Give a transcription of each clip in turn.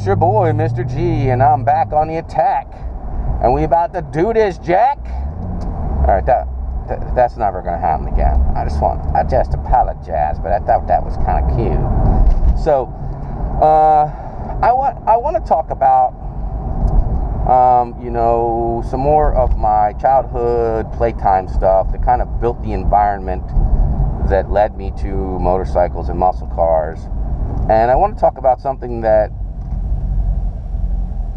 It's your boy, Mr. G, and I'm back on the attack. And we about to do this, Jack. Alright, that's never gonna happen again. I just apologize, but I thought that was kind of cute. So, I want to talk about, some more of my childhood playtime stuff that kind of built the environment that led me to motorcycles and muscle cars. And I want to talk about something that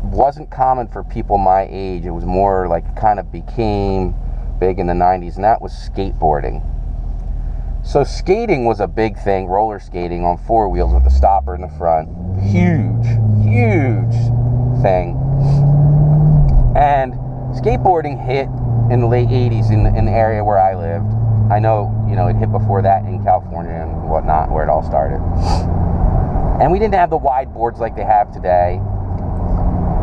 wasn't common for people my age. It was more like it kind of became big in the 90s, and that was skateboarding. So skating was a big thing, roller skating on four wheels with a stopper in the front. Huge thing. And skateboarding hit in the late 80s in the area where I lived. I know, it hit before that in California and whatnot, where it all started. And we didn't have the wide boards like they have today.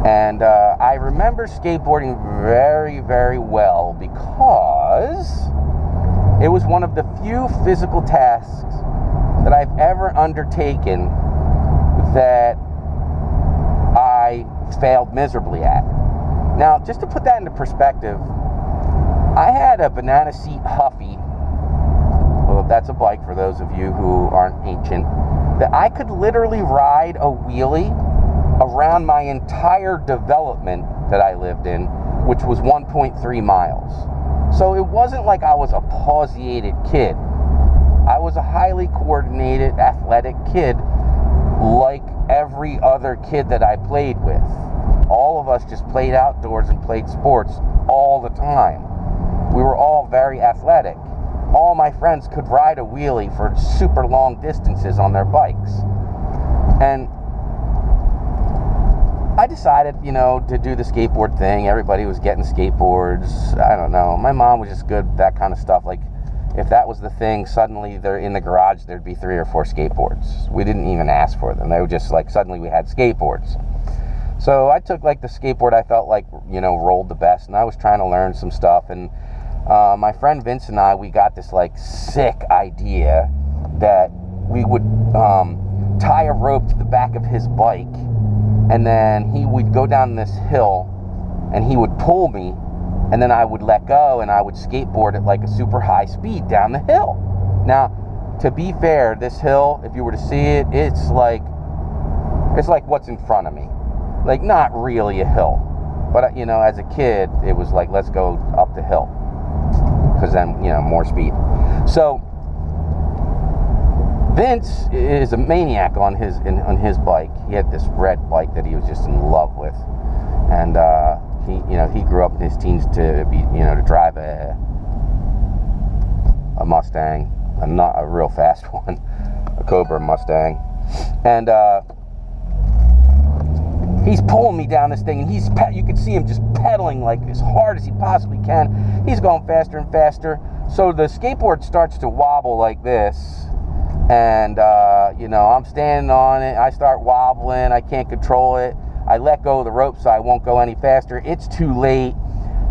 And I remember skateboarding very, very well because it was one of the few physical tasks that I've ever undertaken that I failed miserably at. Now, just to put that into perspective, I had a banana seat Huffy. Well, that's a bike for those of you who aren't ancient. That I could literally ride a wheelie around my entire development that I lived in, which was 1.3 miles. So it wasn't like I was a pauseated kid. I was a highly coordinated, athletic kid, like every other kid that I played with. All of us just played outdoors and played sports all the time. We were all very athletic. All my friends could ride a wheelie for super long distances on their bikes. And I decided, to do the skateboard thing. Everybody was getting skateboards. I don't know. My mom was just good at that kind of stuff. Like, if that was the thing, suddenly they're in the garage, there'd be 3 or 4 skateboards. We didn't even ask for them. They were just like, suddenly we had skateboards. So I took like the skateboard I felt like, rolled the best, and I was trying to learn some stuff. And my friend Vince and I, we got this like sick idea that we would tie a rope to the back of his bike, and then he would go down this hill and he would pull me, and then I would let go and I would skateboard at like a super high speed down the hill. Now, to be fair, this hill, if you were to see it, it's like what's in front of me. Like, not really a hill. But, as a kid, it was like, let's go up the hill. Because then, more speed. So, Vince is a maniac on his bike. He had this red bike that he was just in love with. And, he grew up in his teens to be, to drive a Mustang. Not a real fast one. A Cobra Mustang. And, he's pulling me down this thing, and you can see him just pedaling like as hard as he possibly can. He's going faster and faster. So the skateboard starts to wobble like this, and I'm standing on it. I start wobbling. I can't control it. I let go of the rope so I won't go any faster. It's too late,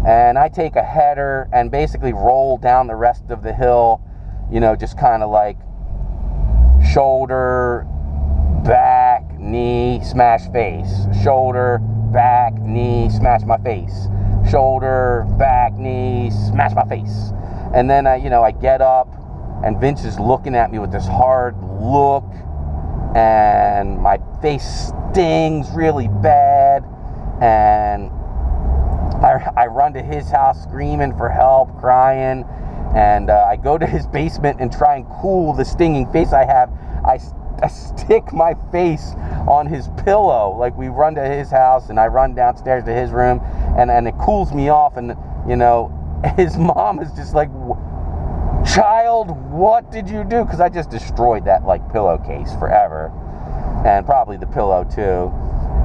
and I take a header and basically roll down the rest of the hill, just kind of like shoulder, back, knee, smash face. Shoulder, back, knee, smash my face. Shoulder, back, knee, smash my face. And then I get up, and Vince is looking at me with this hard look, and my face stings really bad, and I run to his house screaming for help, crying, and I go to his basement and try and cool the stinging face I have. I stick my face on his pillow. Like, we run to his house, and I run downstairs to his room, and it cools me off. And his mom is just like, child, what did you do? Because I just destroyed that like pillowcase forever, and probably the pillow too.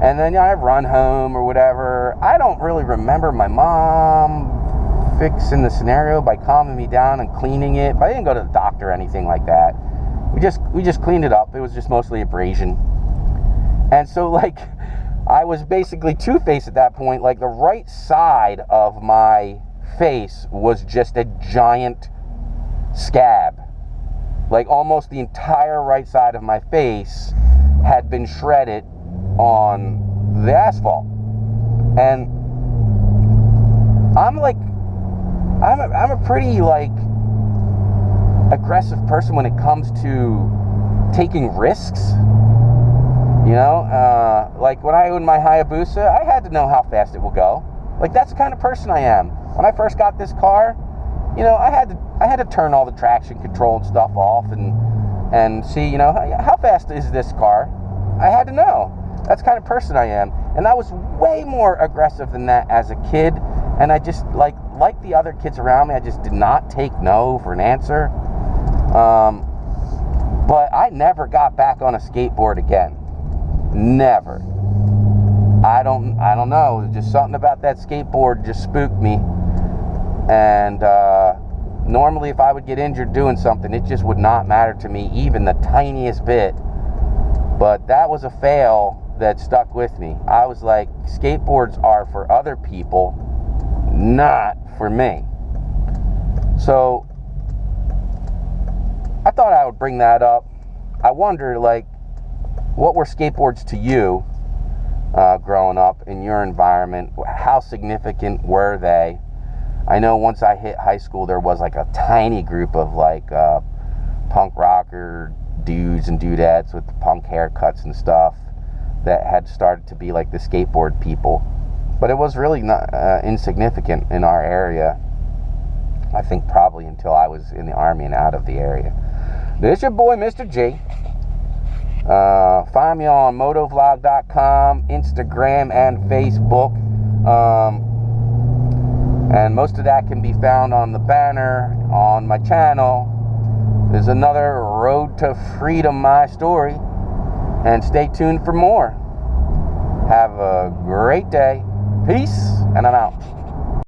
And then I run home or whatever. I don't really remember my mom fixing the scenario by calming me down and cleaning it, but I didn't go to the doctor or anything like that. We just cleaned it up. It was just mostly abrasion. And so, like, I was basically two-faced at that point. Like, the right side of my face was just a giant scab. Like, almost the entire right side of my face had been shredded on the asphalt. And I'm a pretty like aggressive person when it comes to taking risks. You know, like when I owned my Hayabusa, I had to know how fast it will go. Like, that's the kind of person I am. When I first got this car, you know, I had to turn all the traction control and stuff off and see, you know, how fast is this car? I had to know. That's the kind of person I am. And I was way more aggressive than that as a kid. And I just, like the other kids around me, I just did not take no for an answer. But I never got back on a skateboard again. Never. I don't know. Just something about that skateboard just spooked me. And normally if I would get injured doing something, it just would not matter to me even the tiniest bit. But that was a fail that stuck with me. I was like, skateboards are for other people, not for me. So I thought I would bring that up. I wonder, like, what were skateboards to you growing up in your environment? How significant were they? I know once I hit high school, there was like a tiny group of like punk rocker dudes and dudettes with punk haircuts and stuff that had started to be like the skateboard people. But it was really not insignificant in our area. I think probably until I was in the Army and out of the area. This is your boy, Mr. J. Find me on motovlog.com, Instagram, and Facebook. And most of that can be found on the banner on my channel. There's another Road to Freedom, my story. And stay tuned for more. Have a great day. Peace, and I'm out.